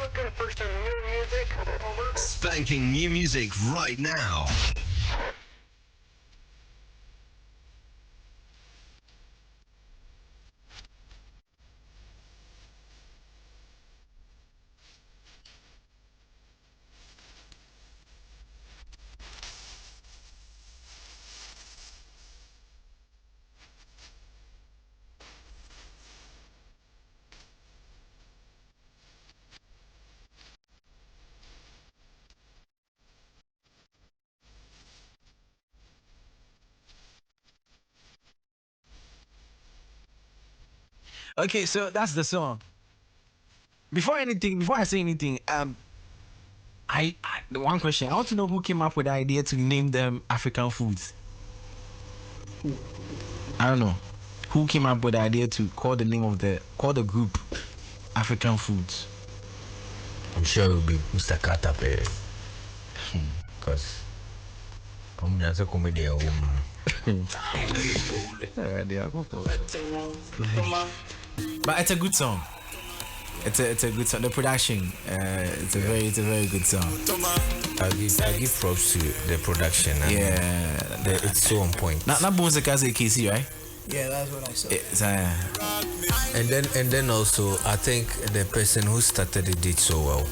looking for some new music? Spanking new music right now. Okay, so that's the song. Before I say anything, the one question I want to know who came up with the idea to name them African foods. I don't know who came up with the idea to call the group African foods. I'm sure it will be Mr. Carter, because I'm just a comedian woman. But it's a good song. It's a good song. The production, it's a very good song. I give props to the production. It's so on point. Not Bonza Kaze KC, right? Yeah, that's what I saw. And then also I think the person who started it did so well.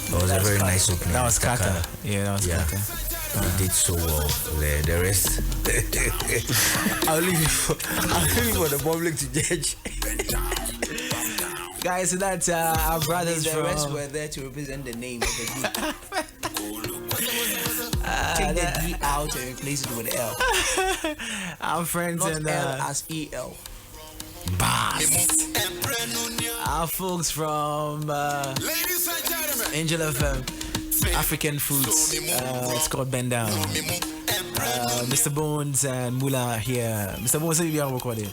It was a very nice opening. That was Kata. Yeah, that was Kata. He did so well. The rest, I'll leave it for the public to judge. Guys, so that's our brothers The from... rest were there to represent the name of the group. Take the D out and replace it with L. Our friends Not and L as EL. our folks from Angel FM, African Foods. It's called Bend Down. Mr. Bones and Mula here. Mr. Bones, you are recording.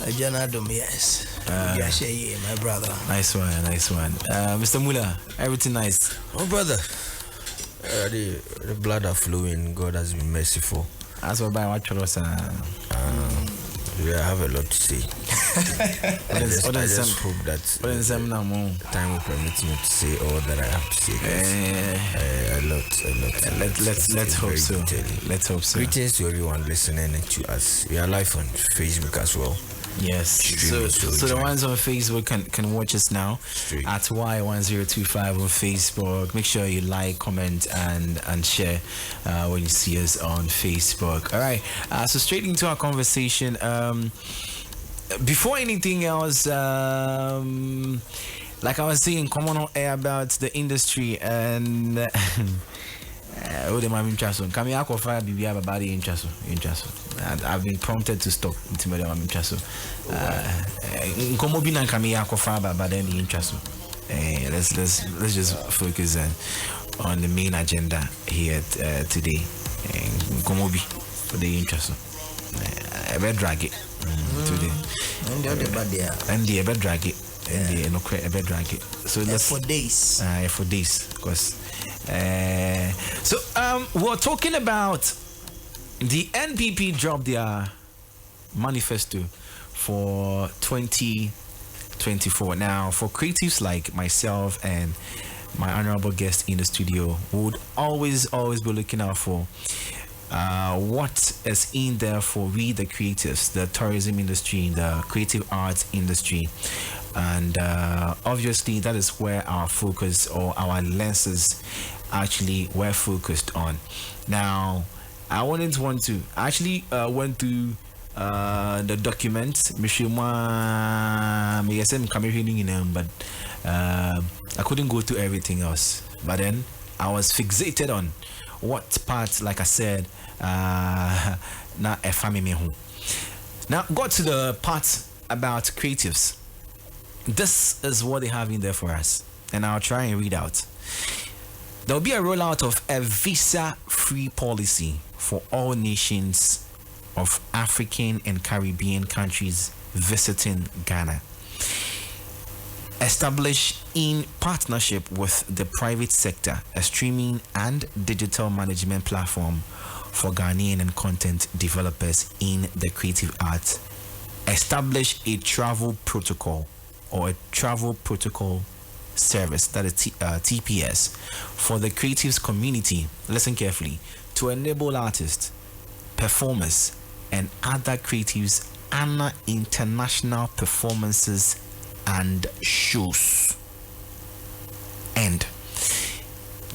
Janadum, yes. My brother. Nice one. Mr. Mula, everything nice. Oh, brother. The blood are flowing. God has been merciful. That's what I watch us. We have a lot to say. I just hope that time will permit me to say all that I have to say. A lot. Let's hope so. Let's hope so. Greetings to everyone listening to us. We are live on Facebook as well. Yes. So the ones on Facebook can watch us now at Y1025 on Facebook. Make sure you like, comment, and share when you see us on Facebook. All right. So straight into our conversation. Before anything else, like I was saying, come on air about the industry and. I've been prompted to stop. Let's just focus on the main agenda here today. For the interest. I better drag it today. And the better drag it. So let's for days. For days, because. We're talking about the NPP dropped their manifesto for 2024. Now, for creatives like myself and my honorable guest in the studio, would always be looking out for what is in there for we the creatives, the tourism industry, the creative arts industry. And obviously that is where our focus or our lenses actually were focused on. Now I went through the documents, but I couldn't go to everything else. But then I was fixated on what part, like I said, na a family home. Now got to the part about creatives. This is what they have in there for us, and I'll try and read out. There will be a rollout of a visa-free policy for all nations of African and Caribbean countries visiting Ghana. Established in partnership with the private sector, a streaming and digital management platform for Ghanaian and content developers in the creative arts. Establish a travel protocol service, that is TPS, for the creatives community, listen carefully, to enable artists, performers, and other creatives honor international performances and shows. And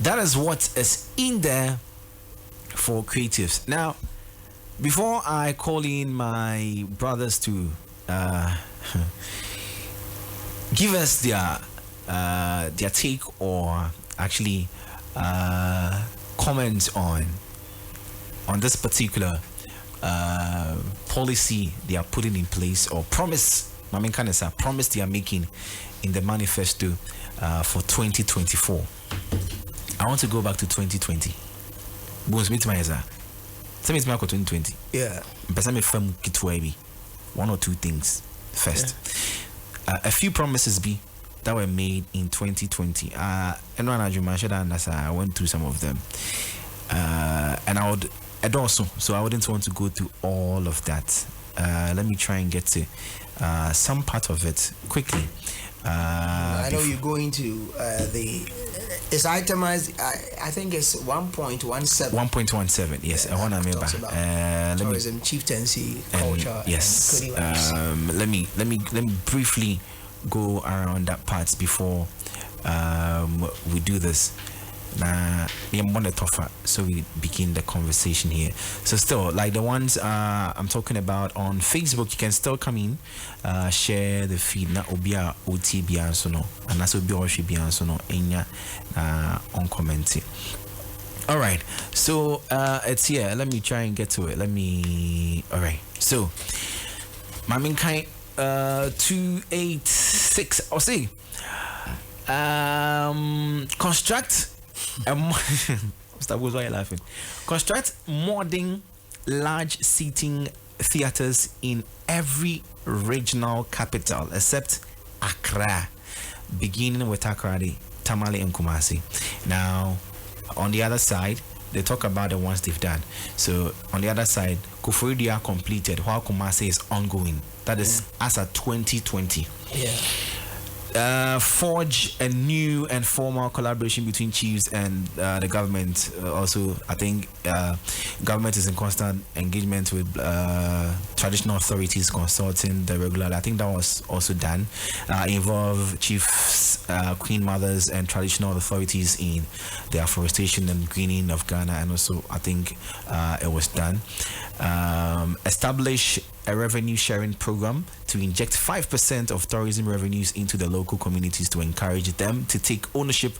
that is what is in there for creatives. Now, before I call in my brothers to give us their take, or actually comments on this particular policy they are putting in place, or promise they are making in the manifesto for 2024. I want to go back to 2020. Bones meet my Eza. Same as 2020. Yeah. One or two things. First, a few promises that were made in 2020. And I went through some of them. And I wouldn't want to go through all of that. Let me try and get to some part of it quickly. I know you're going to it's itemized. I think it's 1.17. 1.17. Yes, I want to remember. Tourism, chieftaincy, culture. Yes. And let me briefly go around that part before we do this. So we begin the conversation here. So still, like the ones I'm talking about on Facebook, you can still come in, share the feed. Na obia ot biansono, and that's obia oshi biansono enya on commenting. All right, so it's here. Let me try and get to it. All right, so Maminkai 286. I'll see. Construct. Why are you laughing? Construct modern large seating theaters in every regional capital except Accra, beginning with Accra, Tamale, and Kumasi. Now, on the other side, they talk about the ones they've done. So, on the other side, Kufuridia completed, while Kumasi is ongoing. That is as of 2020. yeah. Forge a new and formal collaboration between chiefs and the government. Also, I think government is in constant engagement with traditional authorities, consulting the regular. I think that was also done. Involve chiefs, queen mothers, and traditional authorities in the afforestation and greening of Ghana, and also I think it was done. Establish a revenue sharing program to inject 5% of tourism revenues into the local communities to encourage them to take ownership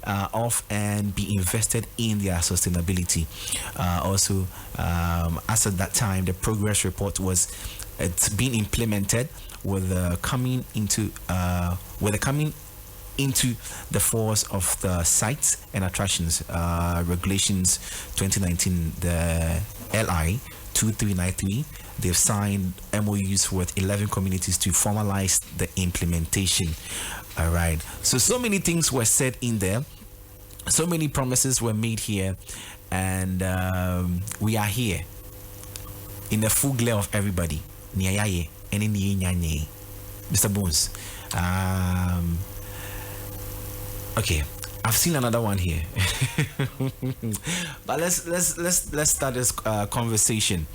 of and be invested in their sustainability. Also, as at that time, the progress report it's been implemented with the coming into the force of the sites and attractions regulations 2019, the LI 2393. They've signed MOUs with 11 communities to formalize the implementation. All right. So many things were said in there. So many promises were made here. And we are here in the full glare of everybody. Mr. Bones. Okay. I've seen another one here. But let's start this conversation.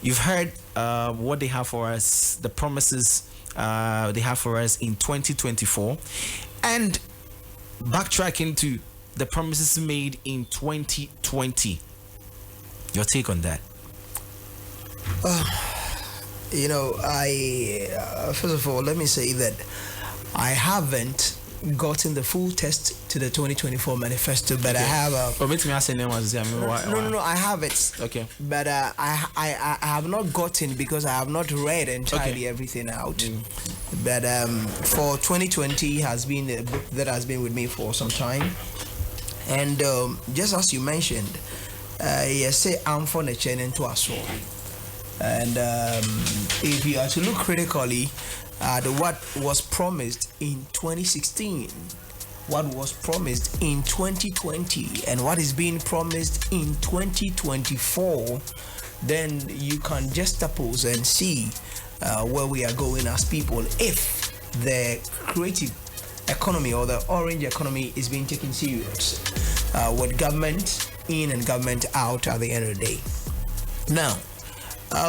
You've heard what they have for us, the promises they have for us in 2024, and backtracking to the promises made in 2020. Your take on that? First of all, let me say that I haven't gotten the full text to the 2024 manifesto, but okay. I have no, I have it. Okay. But I have not gotten, because I have not read entirely everything out. But for 2020 has been a book that has been with me for some time. And just as you mentioned, I'm for the chain into a soul. And if you are to look critically at what was promised in 2016, what was promised in 2020, and what is being promised in 2024, then you can juxtapose and see where we are going as people if the creative economy or the orange economy is being taken serious with government in and government out at the end of the day. Now,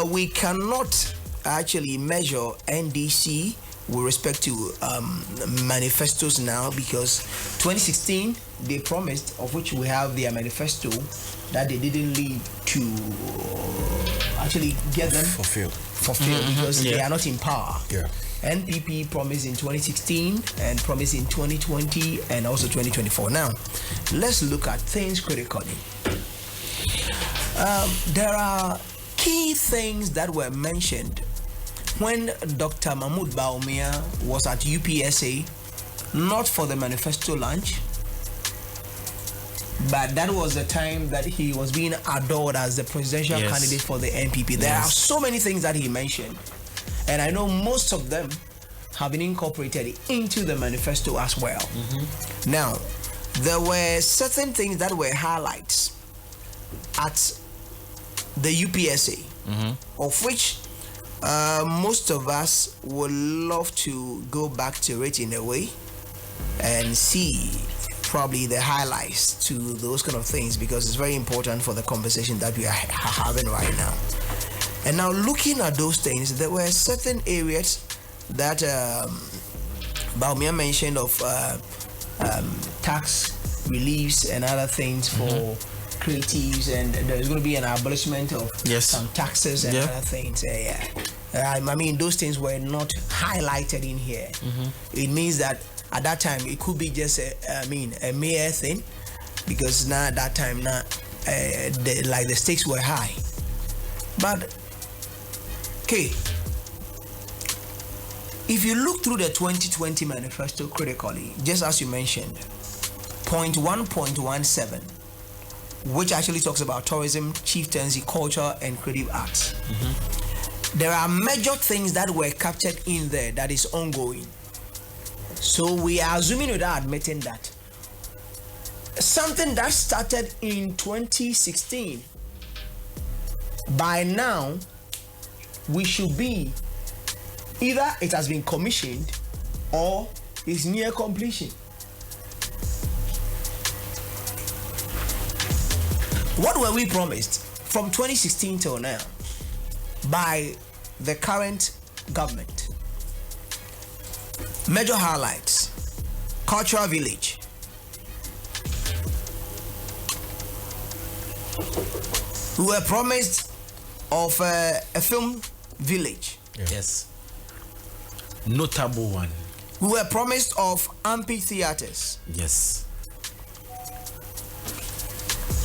we cannot actually measure NDC with respect to manifestos now, because 2016 they promised, of which we have their manifesto, that they didn't lead to actually get them fulfilled because they are not in power. NPP promised in 2016 and promised in 2020 and also 2024. Now, let's look at things critically. There are key things that were mentioned when Dr. Mahmoud Bawumia was at UPSA, not for the manifesto launch, but that was the time that he was being adored as the presidential candidate for the NPP. There are so many things that he mentioned, and I know most of them have been incorporated into the manifesto as well. Now, there were certain things that were highlights at the UPSA, of which most of us would love to go back to it in a way and see probably the highlights to those kind of things, because it's very important for the conversation that we are having right now. And now, looking at those things, there were certain areas that Bawumia mentioned of tax reliefs and other things for creatives, and there's going to be an abolishment of some taxes and other things. I mean, those things were not highlighted in here. It means that at that time it could be just a mere thing, because now at that time the stakes were high. But okay, if you look through the 2020 manifesto critically, just as you mentioned, point 1.17, which actually talks about tourism, chieftaincy, culture, and creative arts. There are major things that were captured in there that is ongoing. So we are assuming, without admitting, that something that started in 2016, by now we should be either it has been commissioned or is near completion. What were we promised from 2016 till now by the current government? Major highlights: cultural village, we were promised of a film village. Notable one. We were promised of amphitheaters.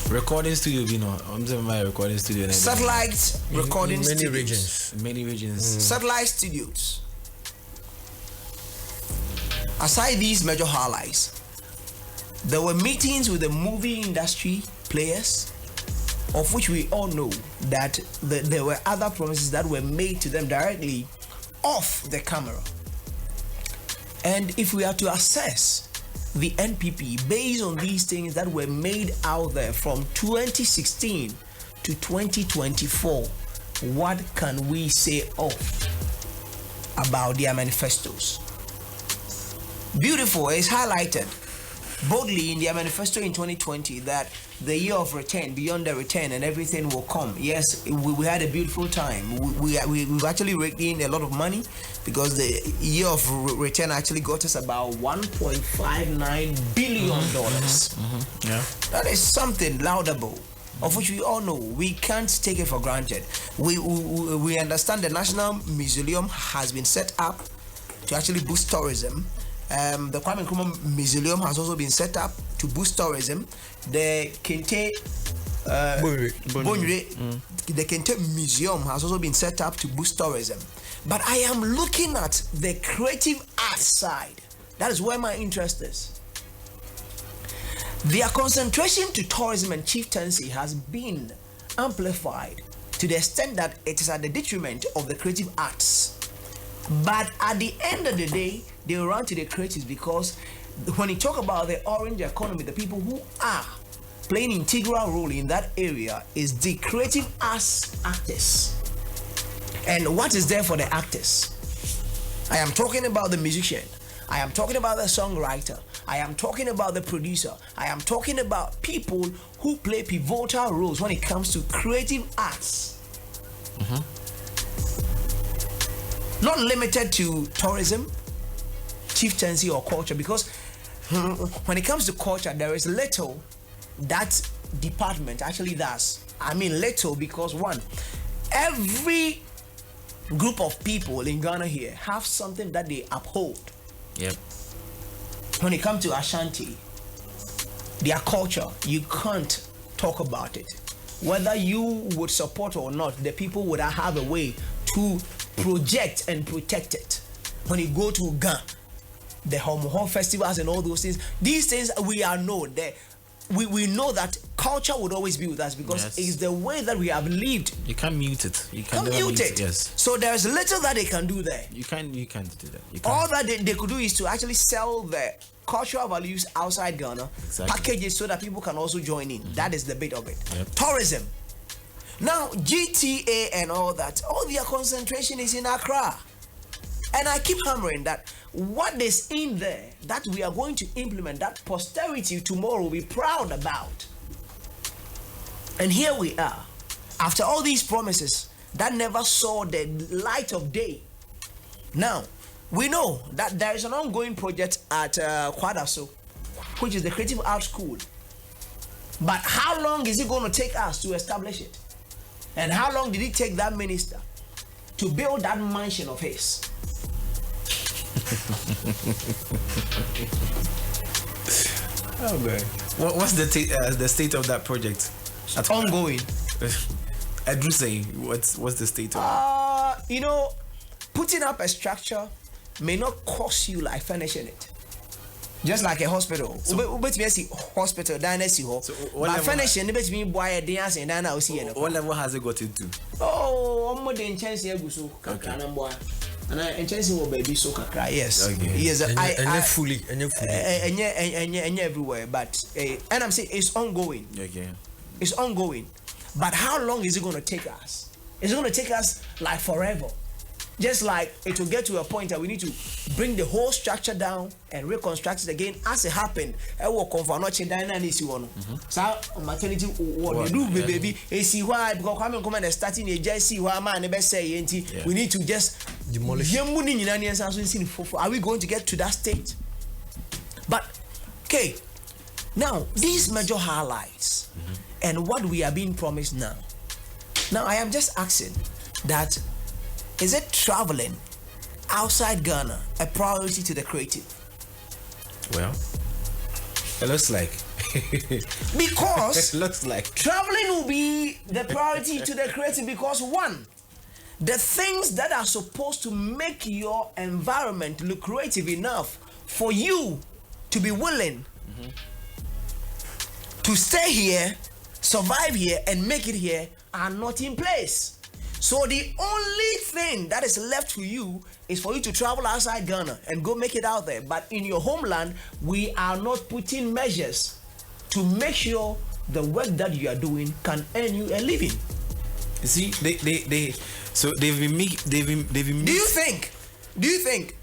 Recording studio, I'm saying my recording studio. Satellite recording many studios. Many regions. Satellite studios. Aside these major highlights, there were meetings with the movie industry players, of which we all know that there were other promises that were made to them directly off the camera. And if we are to assess the NPP based on these things that were made out there from 2016 to 2024, what can we say about their manifestos? Beautiful is highlighted boldly in their manifesto in 2020 that the year of return, beyond the return, and everything will come. Yes, we had a beautiful time. We've actually raked in a lot of money, because the year of return actually got us about $1.59 billion. That is something laudable, of which we all know. We can't take it for granted. We understand the National Museum has been set up to actually boost tourism. The Kwame Nkrumah Museum has also been set up to boost tourism. The Kente the Kente Museum has also been set up to boost tourism. But I am looking at the creative arts side. That is where my interest is. Their concentration to tourism and chieftaincy has been amplified to the extent that it is at the detriment of the creative arts. But at the end of the day, they run to the creatives, because when you talk about the orange economy, the people who are playing an integral role in that area is the creative arts actors. And what is there for the actors? I am talking about the musician. I am talking about the songwriter. I am talking about the producer. I am talking about people who play pivotal roles when it comes to creative arts. Not limited to tourism, chieftaincy, or culture, because when it comes to culture, there is little that department actually does. I mean little because one, every group of people in Ghana here have something that they uphold. Yep. When it comes to Ashanti, their culture, you can't talk about it. Whether you would support or not, the people would have a way to project and protect it. When you go to Ghana, the Homo festivals and all those things, these things we are known. We know that culture would always be with us because it's the way that we have lived. You can't mute it. You can't mute it. Yes. So there's little that they can do there. You can't do that. All that they could do is to actually sell their cultural values outside Ghana, package it so that people can also join in. That is the bit of it. Yep. Tourism. Now, GTA and all that, all their concentration is in Accra. And I keep hammering that what is in there that we are going to implement, that posterity tomorrow will be proud about. And here we are, after all these promises that never saw the light of day. Now, we know that there is an ongoing project at Kwadaso, which is the Creative Arts School. But how long is it going to take us to establish it? And how long did it take that minister to build that mansion of his? Oh man, what's the state of that project? It's ongoing. Andrew saying, what's the state of it? You know, putting up a structure may not cost you like finishing it. Just like a hospital. Hospital, but finishing bet me boy a dance and then I'll see it. What level has it got into? Oh, I'm more than chance here so and I chance will baby so kakra. Yes. Okay. Yes, I fully and everywhere, but and I'm saying it's ongoing. Okay. It's ongoing. But how long is it going to take us? It's going to take us like forever. Just like it will get to a point that we need to bring the whole structure down and reconstruct it again as it happened. I will confirm not change dynamics you want. So maternity what you do baby see why because come and starting a JC why man never say we need to just demolish. Are we going to get to that state? But okay, now these major highlights and what we are being promised now. Now I am just asking that. Is it traveling outside Ghana a priority to the creative? Well, it looks like. Because it looks like traveling will be the priority to the creative because one, the things that are supposed to make your environment look creative enough for you to be willing to stay here, survive here, and make it here are not in place. So the only thing that is left for you is for you to travel outside Ghana and go make it out there. But in your homeland, we are not putting measures to make sure the work that you are doing can earn you a living. You see, they've been. Do you think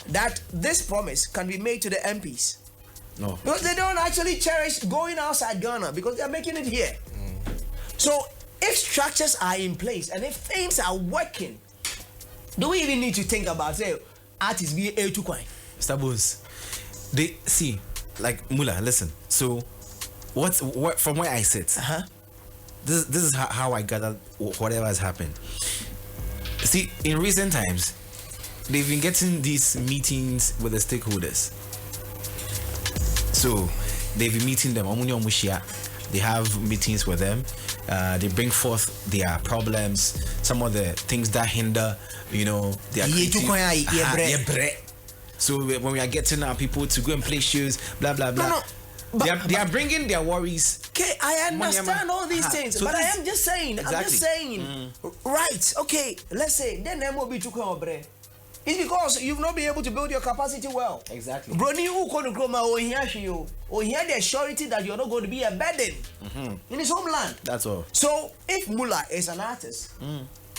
that this promise can be made to the MPs? No. Because they don't actually cherish going outside Ghana because they are making it here. So if structures are in place and if things are working, do we even need to think about say artists be a to coin? Stabos. They see, like Mula, listen. So what from where I sit, this is how I gather whatever has happened. See, in recent times, they've been getting these meetings with the stakeholders. So they've been meeting them. They have meetings with them. They bring forth their problems, some of the things that hinder, their creative. So when we are getting our people to go and play shows, blah blah blah, they are bringing their worries. Okay, I understand all these things, so but I am just saying. Exactly. I'm just saying. Right? Okay. Let's say then there will be bre. It's because you've not been able to build your capacity well. Exactly. Brony who couldn't grow my own here, or here the surety that you're not going to be a burden in his homeland. That's all. So if Mula is an artist,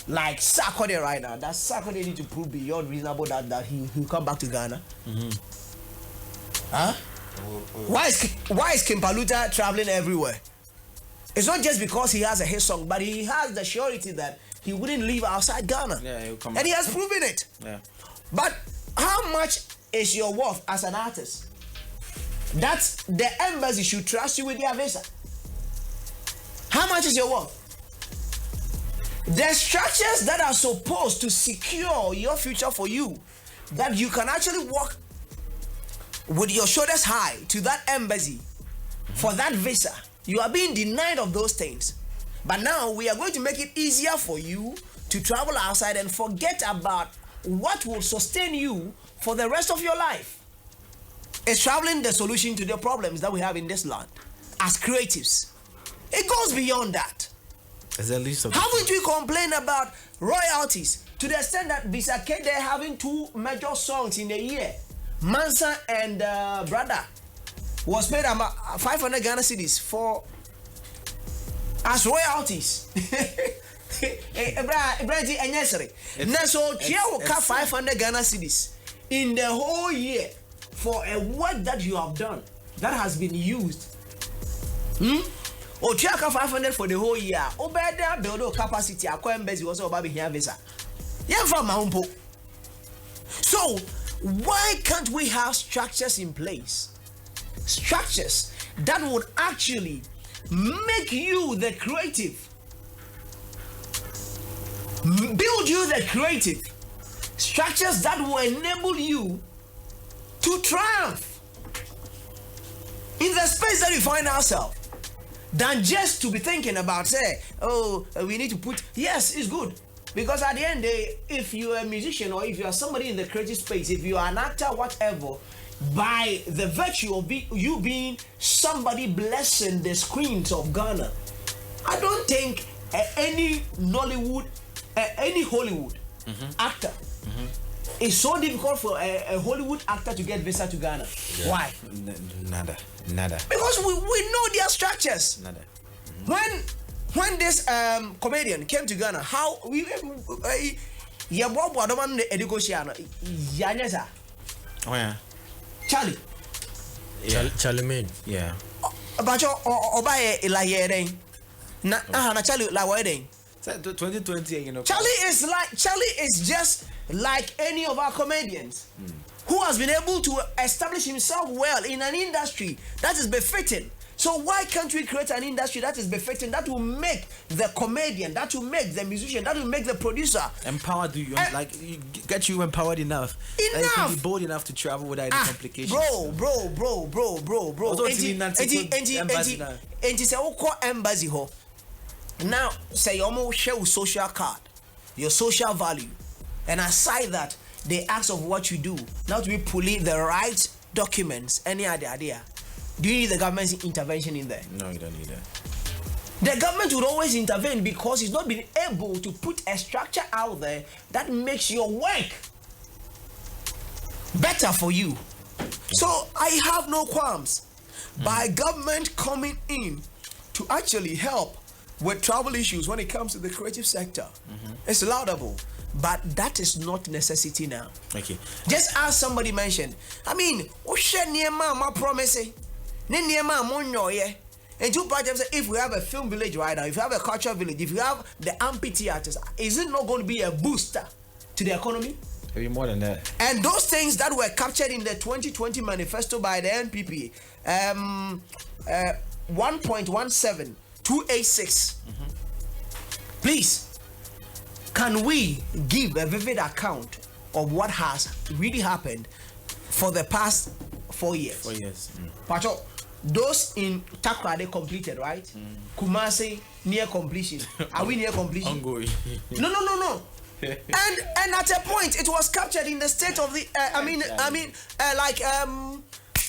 like Sarkodie right now, that Sarkodie need to prove beyond reasonable that he'll come back to Ghana. Huh? Why is King Paluta traveling everywhere? It's not just because he has a hit song, but he has the surety that he wouldn't leave outside Ghana. Yeah, he'll come and back. he has proven it. Yeah. But how much is your worth as an artist? That's the embassy should trust you with their visa. How much is your worth? The structures that are supposed to secure your future for you, that you can actually walk with your shoulders high to that embassy for that visa, you are being denied of those things. But now we are going to make it easier for you to travel outside and forget about what will sustain you for the rest of your life. Is traveling the solution to the problems that we have in this land as creatives? It goes beyond that. Haven't we complained about royalties to the extent that Visa K, they're having 2 major songs in a year? Mansa and Brother was paid about 500 Ghana cedis for as royalties. Now, so here will cut 500 Ghana cedis in the whole year for a work that you have done that has been used. Or Chiaka 500 for the whole year. Obeda build capacity. Akwa embassy also about here visa. So why can't we have structures in place? Structures that would actually make you the creative. Build you the creative. Structures that will enable you to triumph in the space that we find ourselves, than just to be thinking about, say, oh, we need to put, yes, it's good. Because at the end of the day, if you're a musician or if you are somebody in the creative space, if you are an actor, whatever, by the virtue of you being somebody blessing the screens of Ghana, I don't think any Nollywood, any Hollywood actor, it's so difficult for a Hollywood actor to get visa to Ghana. Yeah. Why? Nada. Because we know their structures. Nada. When this comedian came to Ghana, how we Oh yeah. Charlie. Yeah. Charlie Main. Yeah. But obaye la yeren. Na Charlie la wedding. 2020, you know. Charlie is just like any of our comedians who has been able to establish himself well in an industry that is befitting. So why can't we create an industry that is befitting, that will make the comedian, that will make the musician, that will make the producer empowered? Get you empowered enough. And you can be bold enough to travel without any complications. Bro. Embassy ho. Now say you almost share social card, your social value, and aside that, they ask of what you do. Now to be pulling the right documents, any other idea. Do you need the government's intervention in there? No, you don't need that. The government would always intervene because it's not been able to put a structure out there that makes your work better for you. So I have no qualms by government coming in to actually help with travel issues when it comes to the creative sector. It's laudable, but that is not necessity now. Okay. Just as somebody mentioned, I mean, my promise. And two projects, if we have a film village right now, if you have a culture village, if you have the amphitheaters, is it not going to be a booster to the economy? Maybe more than that. And those things that were captured in the 2020 manifesto by the NPP, 1.17286. Please, can we give a vivid account of what has really happened for the past 4 years? 4 years. Pacho, those in Takra, they completed, right? Kumasi, near completion. Are we near completion? Ongoing. No. and at a point, it was captured in the state of the.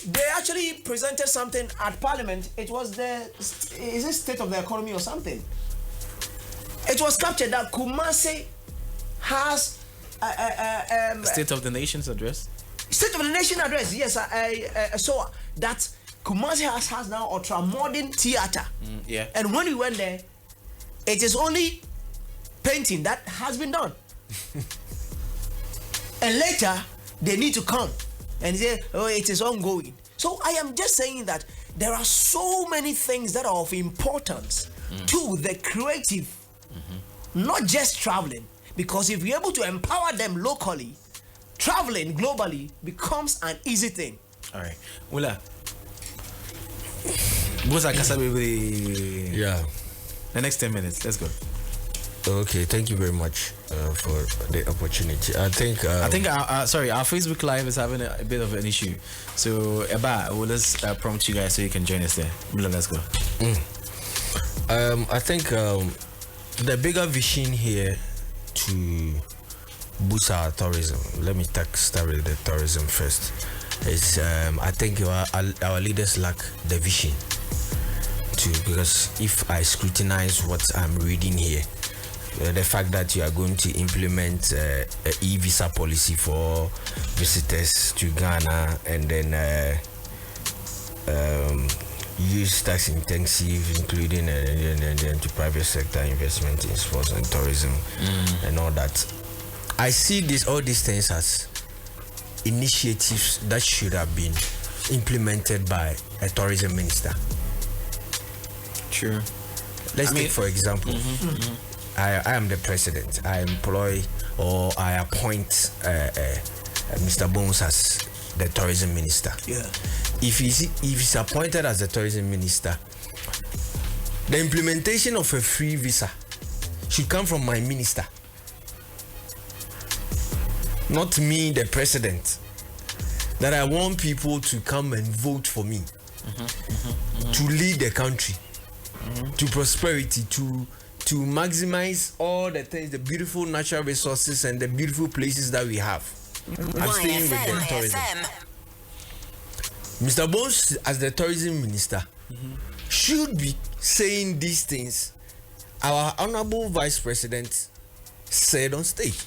They actually presented something at Parliament. It was is it state of the economy or something? It was captured that Kumasi has State of the Nation's address. State of the Nation address. Yes, so that Kumasi has now ultra modern theater. Yeah. And when we went there, it is only painting that has been done. And later they need to come and say, oh, it is ongoing. So I am just saying that there are so many things that are of importance to the creative, not just traveling. Because if we're able to empower them locally, traveling globally becomes an easy thing. All right. Wula. Yeah. The next 10 minutes. Let's go. Okay, thank you very much for the opportunity. I think our Facebook Live is having a bit of an issue. So, Eba, we'll just prompt you guys so you can join us there. Let's go. I think the bigger vision here to boost our tourism. Let me start with the tourism first. Is I think our leaders lack the vision too, because if I scrutinize what I'm reading here, the fact that you are going to implement a e-visa policy for visitors to Ghana, and then use tax intensive, including to private sector investment in sports and tourism and all that. I see all these things as initiatives that should have been implemented by a tourism minister. Sure. Let's take for example, I am the president. I employ or I appoint Mr. Bones as the tourism minister. Yeah. If he's appointed as the tourism minister, the implementation of a free visa should come from my minister, not me, the president. That I want people to come and vote for me to lead the country to prosperity, to maximize all the things, the beautiful natural resources and the beautiful places that we have. I'm staying with the tourism. Mr. Bones, as the tourism minister, should be saying these things our honorable vice president said on stage.